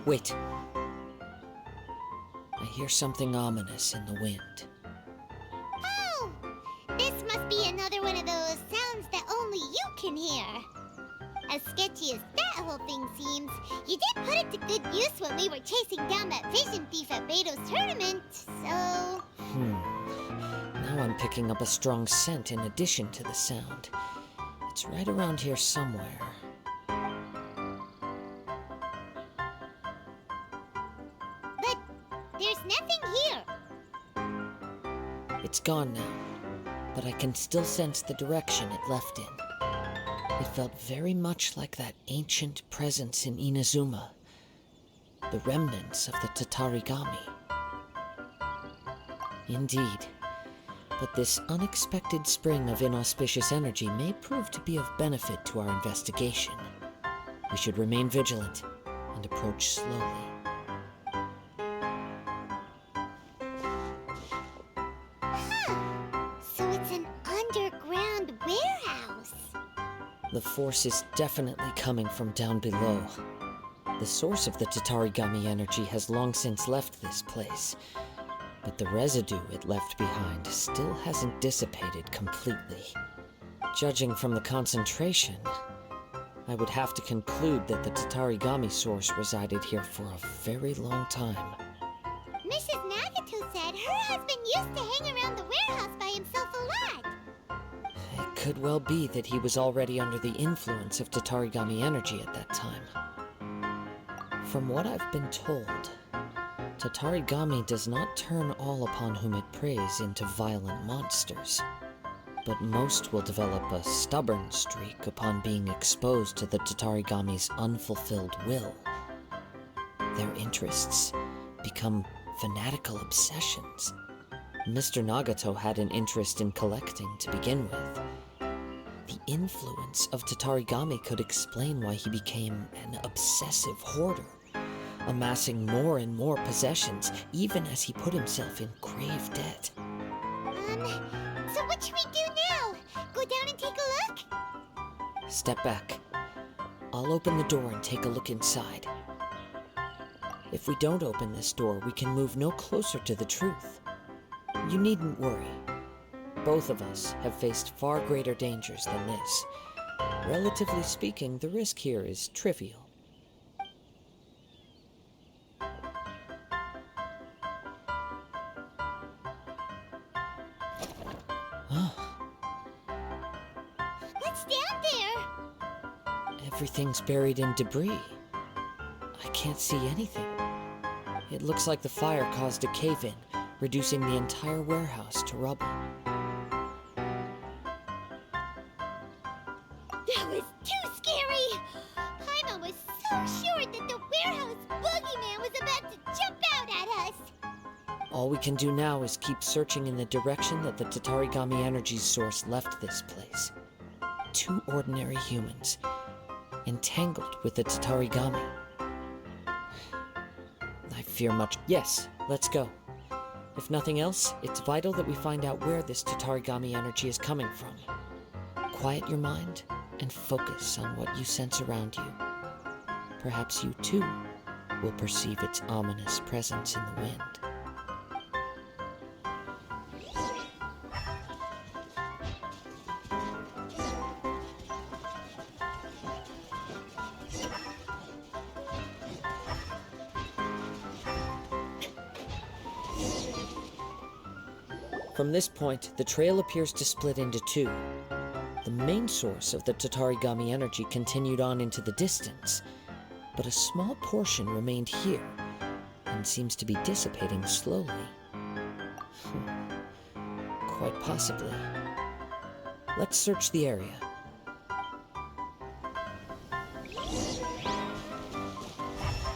Wait. I hear something ominous in the wind. Oh! This must be another one of those sounds that only you can hear. As sketchy as that whole thing seems, you did put it to good use when we were chasing down that vision thief at Beto's tournament, so... Now I'm picking up a strong scent in addition to the sound. It's right around here somewhere. But there's nothing here. It's gone now, but I can still sense the direction it left in. It felt very much like that ancient presence in Inazuma, the remnants of the Tatarigami. Indeed, but this unexpected spring of inauspicious energy may prove to be of benefit to our investigation. We should remain vigilant and approach slowly. So it's an underground warehouse. The force is definitely coming from down below. The source of the Tatarigami energy has long since left this place, but the residue it left behind still hasn't dissipated completely. Judging from the concentration, I would have to conclude that the Tatarigami source resided here for a very long time. Mrs. Nagato said her husband used to hang around the warehouse by himself a lot. It could well be that he was already under the influence of Tatarigami energy at that time. From what I've been told, Tatarigami does not turn all upon whom it preys into violent monsters, but most will develop a stubborn streak upon being exposed to the Tatarigami's unfulfilled will. Their interests become fanatical obsessions. Mr. Nagato had an interest in collecting to begin with. The influence of Tatarigami could explain why he became an obsessive hoarder, amassing more and more possessions, even as he put himself in grave debt. So what should we do now? Go down and take a look? Step back. I'll open the door and take a look inside. If we don't open this door, we can move no closer to the truth. You needn't worry. Both of us have faced far greater dangers than this. Relatively speaking, the risk here is trivial. What's down there? Everything's buried in debris. I can't see anything. It looks like the fire caused a cave-in, reducing the entire warehouse to rubble. That was too scary! Paimon was so sure that the warehouse boogeyman was about to jump out at us! All we can do now is keep searching in the direction that the Tatarigami energy's source left this place. Two ordinary humans, entangled with the Tatarigami. I fear much. Yes, let's go. If nothing else, it's vital that we find out where this Tatarigami energy is coming from. Quiet your mind and focus on what you sense around you. Perhaps you too will perceive its ominous presence in the wind. From this point, the trail appears to split into two. The main source of the Tatarigami energy continued on into the distance, but a small portion remained here, and seems to be dissipating slowly. Quite possibly. Let's search the area.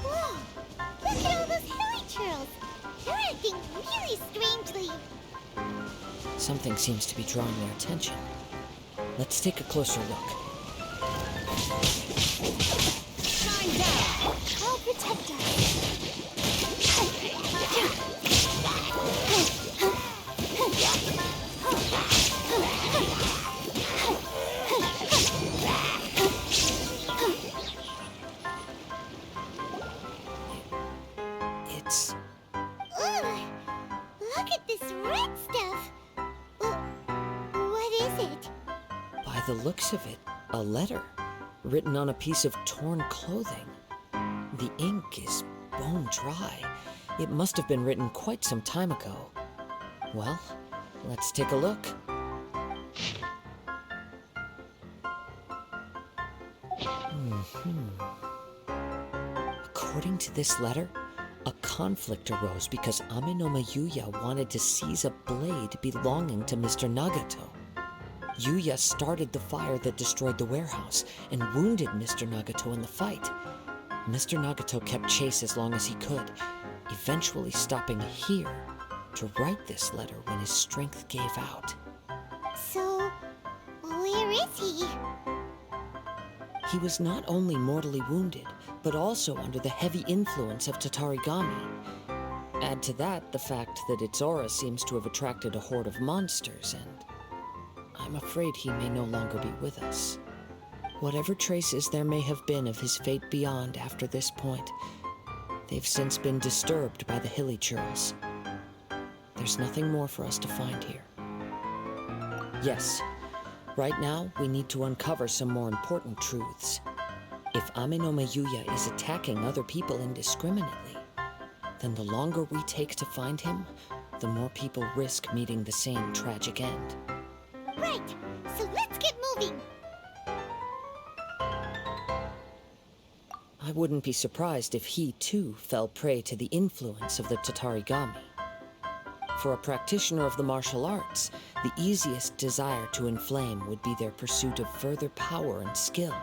Whoa! Look at all those hilly trails! They're acting really strangely! Something seems to be drawing their attention. Let's take a closer look. Shine down! I'll protect us! the looks of it, a letter written on a piece of torn clothing. The ink is bone dry. It must have been written quite some time ago. Well, let's take a look. According to this letter, a conflict arose because Ame no Yuya wanted to seize a blade belonging to Mr. Nagato. Yuya started the fire that destroyed the warehouse and wounded Mr. Nagato in the fight. Mr. Nagato kept chase as long as he could, eventually stopping here to write this letter when his strength gave out. So, where is he? He was not only mortally wounded, but also under the heavy influence of Tatarigami. Add to that the fact that its aura seems to have attracted a horde of monsters, and I'm afraid he may no longer be with us. Whatever traces there may have been of his fate beyond after this point, they've since been disturbed by the hilly churls. There's nothing more for us to find here. Yes, right now we need to uncover some more important truths. If Ame no Yuya is attacking other people indiscriminately, then the longer we take to find him, the more people risk meeting the same tragic end. Right, so let's get moving. I wouldn't be surprised if he, too, fell prey to the influence of the Tatarigami. For a practitioner of the martial arts, the easiest desire to inflame would be their pursuit of further power and skill.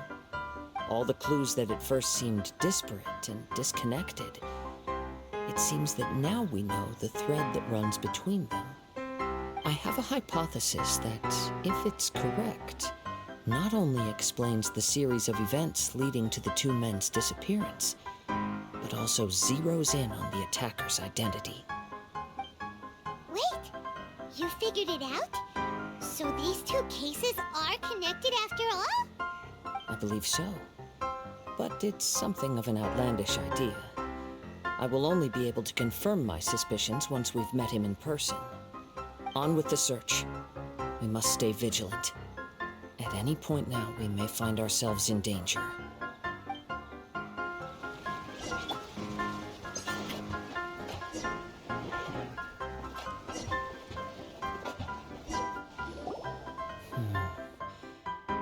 All the clues that at first seemed disparate and disconnected, it seems that now we know the thread that runs between them. I have a hypothesis that, if it's correct, not only explains the series of events leading to the two men's disappearance, but also zeroes in on the attacker's identity. Wait, you figured it out? So these two cases are connected after all? I believe so. But it's something of an outlandish idea. I will only be able to confirm my suspicions once we've met him in person. On with the search. We must stay vigilant. At any point now, we may find ourselves in danger.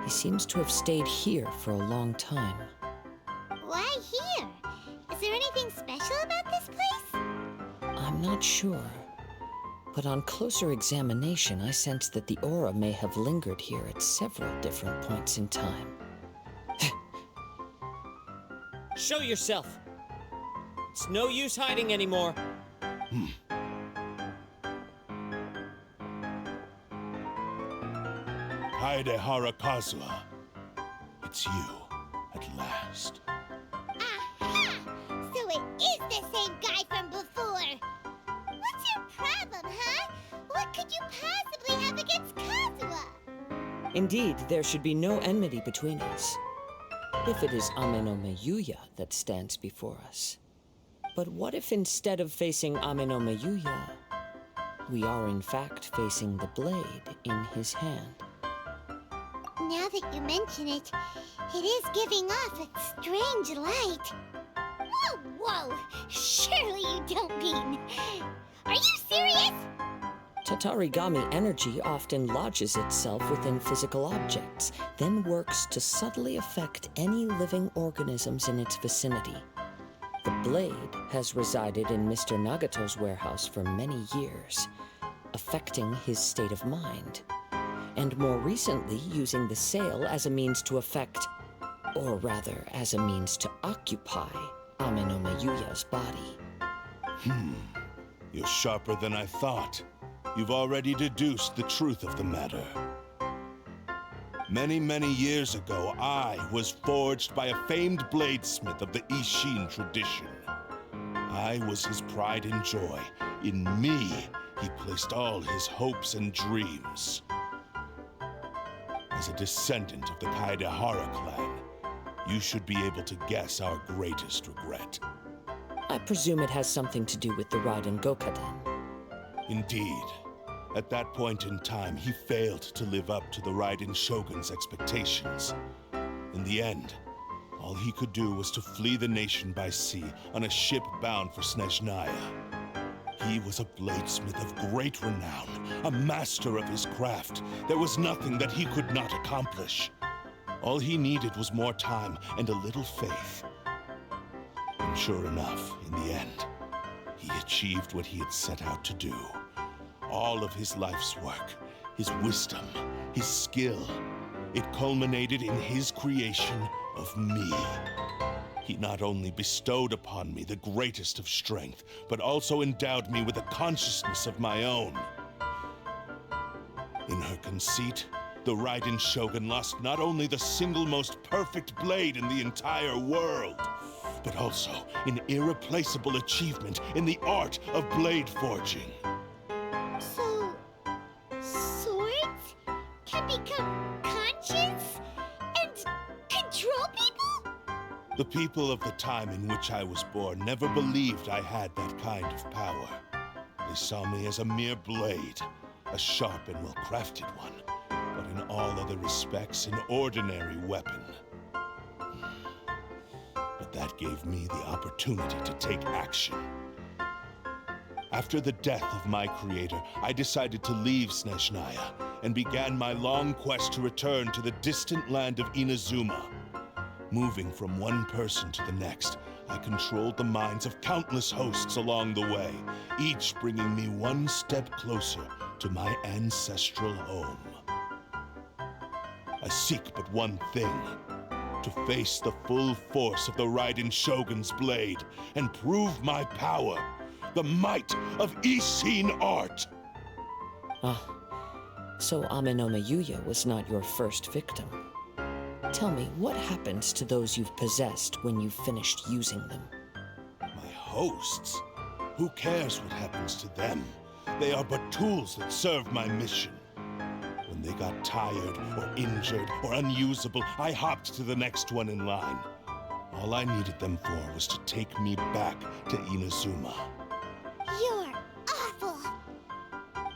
He seems to have stayed here for a long time. Why here? Is there anything special about this place? I'm not sure. But on closer examination, I sense that the aura may have lingered here at several different points in time. Show yourself! It's no use hiding anymore. Kaedehara Kazuha. It's you, at last. Aha! So it is the same guy from before! What's your problem, huh? What could you possibly have against Kazuha? Indeed, there should be no enmity between us. If it is Ame no Yuya that stands before us. But what if instead of facing Ame no Yuya, we are in fact facing the blade in his hand? Now that you mention it, it is giving off a strange light. Whoa, whoa! Surely you don't mean... Are you serious? Tatarigami energy often lodges itself within physical objects, then works to subtly affect any living organisms in its vicinity. The blade has resided in Mr. Nagato's warehouse for many years, affecting his state of mind, and more recently using the sale as a means to affect, or rather as a means to occupy, Ame no Yuya's body. You're sharper than I thought. You've already deduced the truth of the matter. Many, many years ago, I was forged by a famed bladesmith of the Ishin tradition. I was his pride and joy. In me, he placed all his hopes and dreams. As a descendant of the Kaedehara clan, you should be able to guess our greatest regret. I presume it has something to do with the Raiden Gokaden. Indeed. At that point in time, he failed to live up to the Raiden Shogun's expectations. In the end, all he could do was to flee the nation by sea on a ship bound for Snezhnaya. He was a bladesmith of great renown, a master of his craft. There was nothing that he could not accomplish. All he needed was more time and a little faith. And sure enough, in the end, he achieved what he had set out to do. All of his life's work, his wisdom, his skill, it culminated in his creation of me. He not only bestowed upon me the greatest of strength, but also endowed me with a consciousness of my own. In her conceit, the Raiden Shogun lost not only the single most perfect blade in the entire world, but also an irreplaceable achievement in the art of blade forging. So, swords can become conscious and control people? The people of the time in which I was born never believed I had that kind of power. They saw me as a mere blade, a sharp and well-crafted one, but in all other respects an ordinary weapon. But that gave me the opportunity to take action. After the death of my creator, I decided to leave Snezhnaya and began my long quest to return to the distant land of Inazuma. Moving from one person to the next, I controlled the minds of countless hosts along the way, each bringing me one step closer to my ancestral home. I seek but one thing: to face the full force of the Raiden Shogun's blade and prove my power, the might of Ishin art. Ah, so Amenoma Yuya was not your first victim. Tell me, what happens to those you've possessed when you've finished using them? My hosts? Who cares what happens to them? They are but tools that serve my mission. When they got tired, or injured, or unusable, I hopped to the next one in line. All I needed them for was to take me back to Inazuma. You're awful.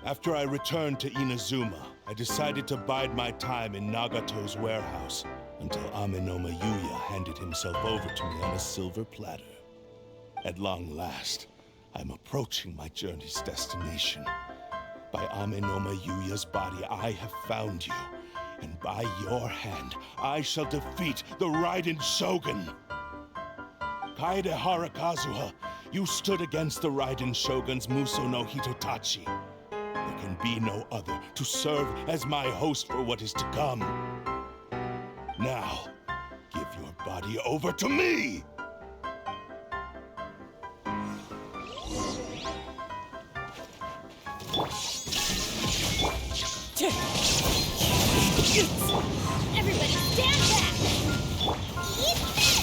After I returned to Inazuma, I decided to bide my time in Nagato's warehouse until Amenoma Yuya handed himself over to me on a silver platter. At long last, I'm approaching my journey's destination. By Amenoma Yuya's body, I have found you, and by your hand, I shall defeat the Raiden Shogun. Kaedehara Kazuha, you stood against the Raiden Shogun's Muso no Hitotachi. There can be no other to serve as my host for what is to come. Now, give your body over to me! Everybody stand back! Eat this!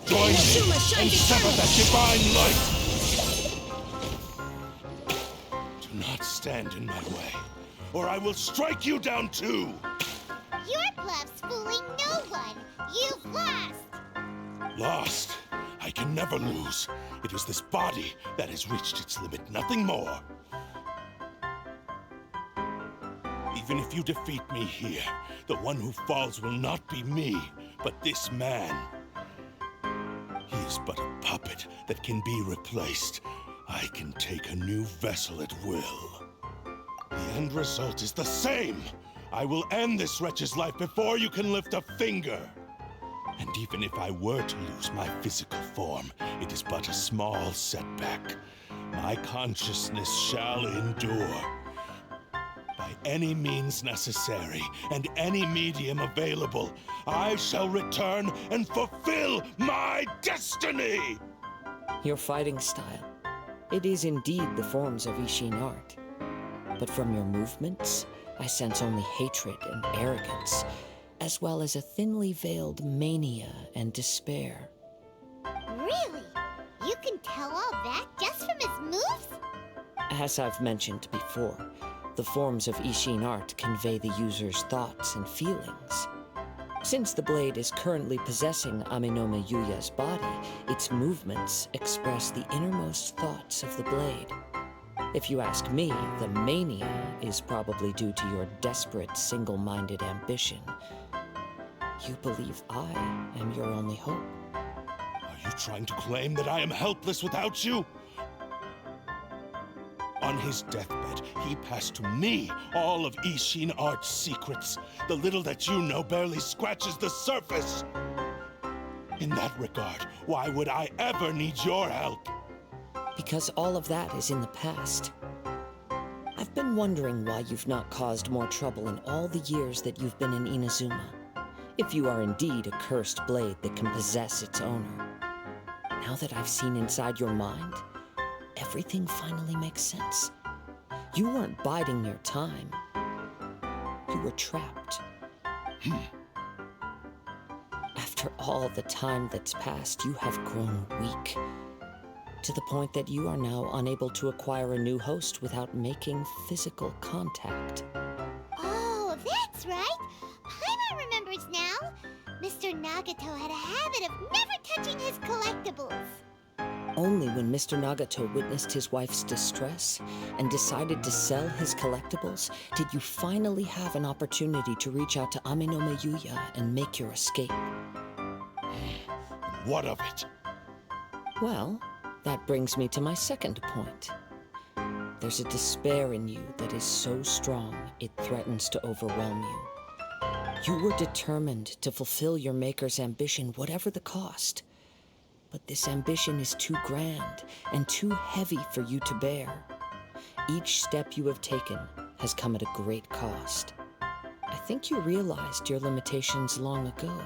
Join me and sever that divine light! Do not stand in my way, or I will strike you down too! Your bluff's fooling no one! You've lost! Lost? I can never lose. It is this body that has reached its limit, nothing more. Even if you defeat me here, the one who falls will not be me, but this man. He is but a puppet that can be replaced. I can take a new vessel at will. The end result is the same. I will end this wretch's life before you can lift a finger. And even if I were to lose my physical form, it is but a small setback. My consciousness shall endure. By any means necessary, and any medium available, I shall return and fulfill my destiny! Your fighting style. It is indeed the forms of Ishin art. But from your movements, I sense only hatred and arrogance, as well as a thinly veiled mania and despair. Really? You can tell all that just from his moves? As I've mentioned before, the forms of Ishin art convey the user's thoughts and feelings. Since the blade is currently possessing Amenome Yuya's body, its movements express the innermost thoughts of the blade. If you ask me, the mania is probably due to your desperate, single-minded ambition. You believe I am your only hope. Are you trying to claim that I am helpless without you? On his deathbed, he passed to me all of Ishin Art's secrets. The little that you know barely scratches the surface. In that regard, why would I ever need your help? Because all of that is in the past. I've been wondering why you've not caused more trouble in all the years that you've been in Inazuma. If you are indeed a cursed blade that can possess its owner. Now that I've seen inside your mind, everything finally makes sense. You weren't biding your time. You were trapped. After all the time that's passed, you have grown weak. To the point that you are now unable to acquire a new host without making physical contact. Oh, that's right. Paimon remembers now. Mr. Nagato had a habit of never touching his collectibles. Only when Mr. Nagato witnessed his wife's distress and decided to sell his collectibles did you finally have an opportunity to reach out to Amenome Yuya and make your escape. What of it? Well, that brings me to my second point. There's a despair in you that is so strong it threatens to overwhelm you. You were determined to fulfill your maker's ambition, whatever the cost. But this ambition is too grand and too heavy for you to bear. Each step you have taken has come at a great cost. I think you realized your limitations long ago.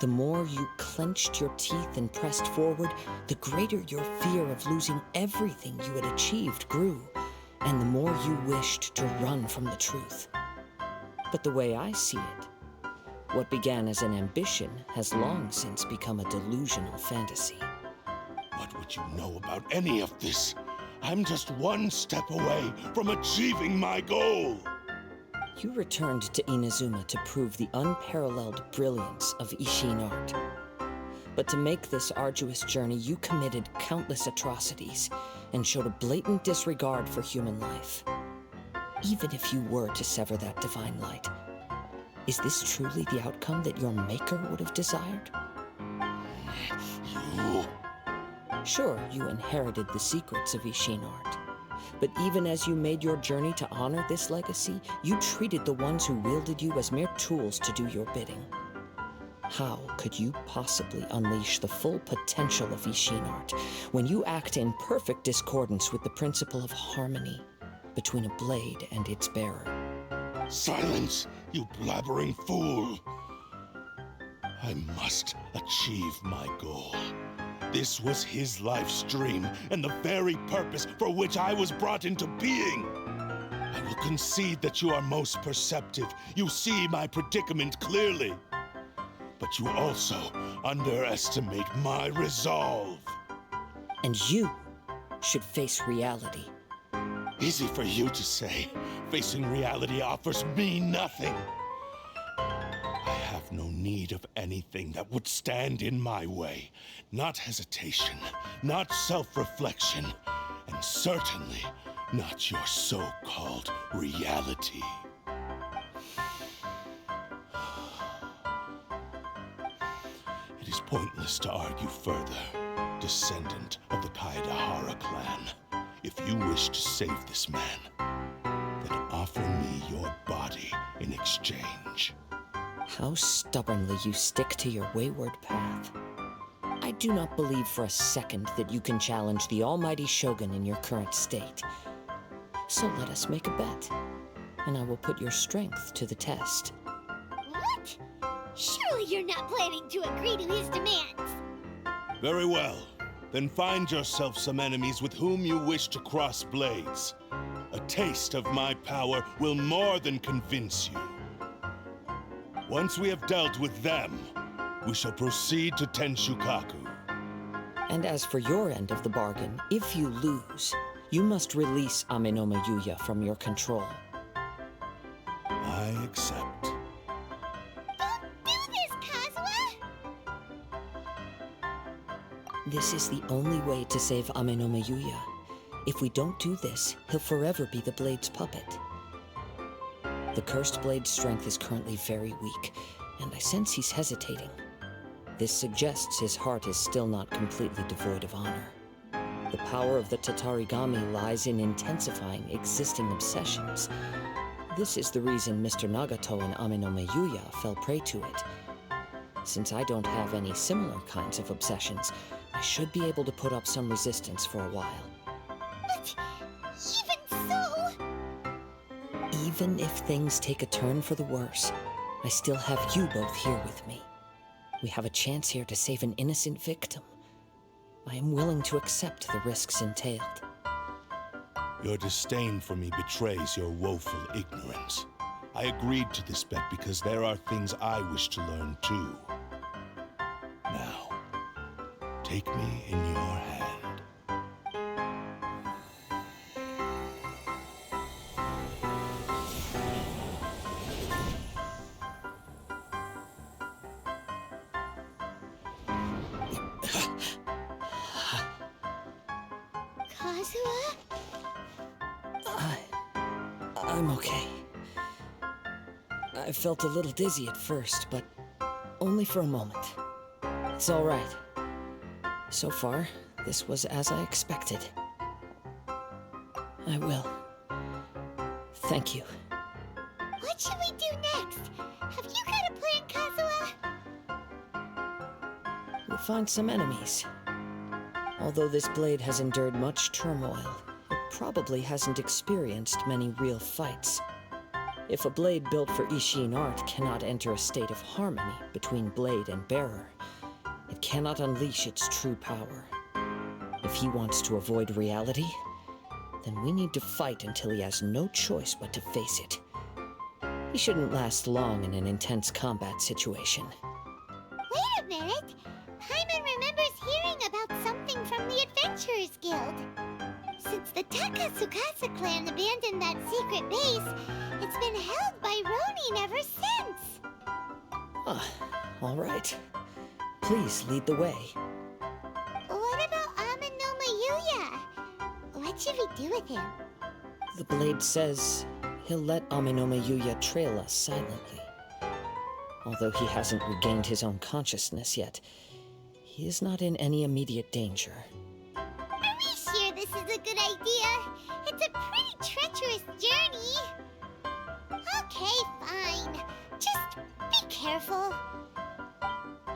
The more you clenched your teeth and pressed forward, the greater your fear of losing everything you had achieved grew, and the more you wished to run from the truth. But the way I see it, what began as an ambition has long since become a delusional fantasy. What would you know about any of this? I'm just one step away from achieving my goal. You returned to Inazuma to prove the unparalleled brilliance of Ishin art. But to make this arduous journey, you committed countless atrocities and showed a blatant disregard for human life. Even if you were to sever that divine light, is this truly the outcome that your maker would have desired? You... Sure, you inherited the secrets of Ishin art. But even as you made your journey to honor this legacy, you treated the ones who wielded you as mere tools to do your bidding. How could you possibly unleash the full potential of Ishin art when you act in perfect discordance with the principle of harmony between a blade and its bearer? Silence, you blabbering fool! I must achieve my goal. This was his life's dream, and the very purpose for which I was brought into being. I will concede that you are most perceptive. You see my predicament clearly. But you also underestimate my resolve. And you should face reality. Easy for you to say. Facing reality offers me nothing. I have no need of anything that would stand in my way. Not hesitation, not self-reflection, and certainly not your so-called reality. It is pointless to argue further, descendant of the Kaedehara clan. If you wish to save this man, then offer me your body in exchange. How stubbornly you stick to your wayward path. I do not believe for a second that you can challenge the almighty Shogun in your current state. So let us make a bet, and I will put your strength to the test. What? Surely you're not planning to agree to his demands. Very well. Then find yourself some enemies with whom you wish to cross blades. A taste of my power will more than convince you. Once we have dealt with them, we shall proceed to Tenshukaku. And as for your end of the bargain, if you lose, you must release Amenome Yuya from your control. I accept. Don't do This is the only way to save Ame no Miyuya. If we don't do this, he'll forever be the Blade's puppet. The cursed Blade's strength is currently very weak, and I sense he's hesitating. This suggests his heart is still not completely devoid of honor. The power of the Tatarigami lies in intensifying existing obsessions. This is the reason Mr. Nagato and Ame no Miyuya fell prey to it. Since I don't have any similar kinds of obsessions, I should be able to put up some resistance for a while. But even so... Even if things take a turn for the worse, I still have you both here with me. We have a chance here to save an innocent victim. I am willing to accept the risks entailed. Your disdain for me betrays your woeful ignorance. I agreed to this bet because there are things I wish to learn too. Now, take me in your hand. Kazuha? I'm okay. I felt a little dizzy at first, but only for a moment. It's all right. So far, this was as I expected. I will. Thank you. What should we do next? Have you got a plan, Kazuha? We'll find some enemies. Although this blade has endured much turmoil, it probably hasn't experienced many real fights. If a blade built for Ishin art cannot enter a state of harmony between blade and bearer, it cannot unleash its true power. If he wants to avoid reality, then we need to fight until he has no choice but to face it. He shouldn't last long in an intense combat situation. Wait a minute! Paimon remembers hearing about something from the Adventurers Guild. Since the Takasukasa clan abandoned that secret base, it's been held by Ronin ever since. All right. Please lead the way. What about Ame no Miyuya? What should we do with him? The blade says he'll let Ame no Miyuya trail us silently. Although he hasn't regained his own consciousness yet, he is not in any immediate danger. Are we sure this is a good idea? It's a pretty treacherous journey. Okay, fine. Just be careful.